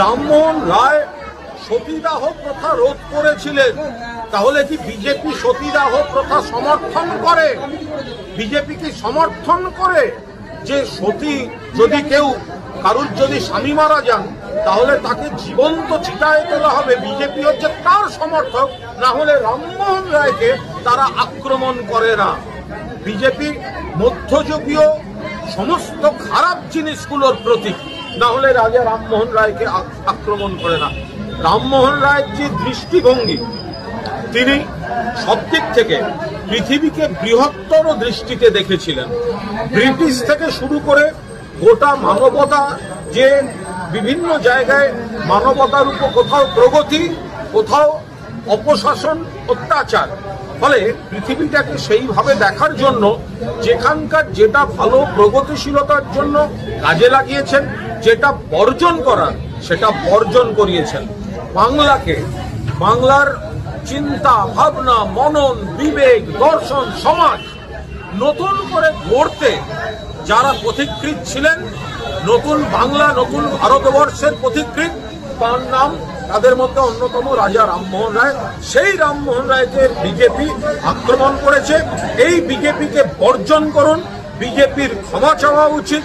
রামমোহন রায় সতীদাহ প্রথা রোধ করেছিলেন, তাহলে কি বিজেপি সতীদাহ প্রথা সমর্থন করে? বিজেপি কি সমর্থন করে যে সতী যদি কেউ কারুর যদি স্বামী মারা যান তাহলে তাকে জীবন্ত চিতায় তোলা হবে? বিজেপি হচ্ছে তার সমর্থক, না হলে রামমোহন রায়কে তারা আক্রমণ করে না। বিজেপি মধ্যযুগীয় সমস্ত খারাপ জিনিসগুলোর প্রতীক, না হলে রাজা রামমোহন রায়কে আক্রমণ করে না। রামমোহন রায়ের যে দৃষ্টিভঙ্গি, তিনি সব দিক থেকে পৃথিবীকে বৃহত্তর দৃষ্টিতে দেখেছিলেন। ব্রিটিশ থেকে শুরু করে গোটা মানবতা, যে বিভিন্ন জায়গায় মানবতার উপর কোথাও প্রগতি, কোথাও অপশাসন, অত্যাচার, ফলে পৃথিবীটাকে সেইভাবে দেখার জন্য যেখানকার যেটা ভালো প্রগতিশীলতার জন্য কাজে লাগিয়েছেন, যেটা বর্জন করার সেটা বর্জন করিয়েছেন। বাংলাকে, বাংলার চিন্তা ভাবনা, মনন, বিবেক, দর্শন, সমাজ নতুন করে গড়তে যারা পথিকৃৎ ছিলেন, নতুন বাংলা, নতুন ভারতবর্ষের পথিকৃৎ, তার নাম, তাদের মধ্যে অন্যতম রাজা রামমোহন রায়। সেই রামমোহন রায়কে বিজেপি আক্রমণ করেছে। এই বিজেপিকে বর্জন করুন, বিজেপির ক্ষমা চাওয়া উচিত।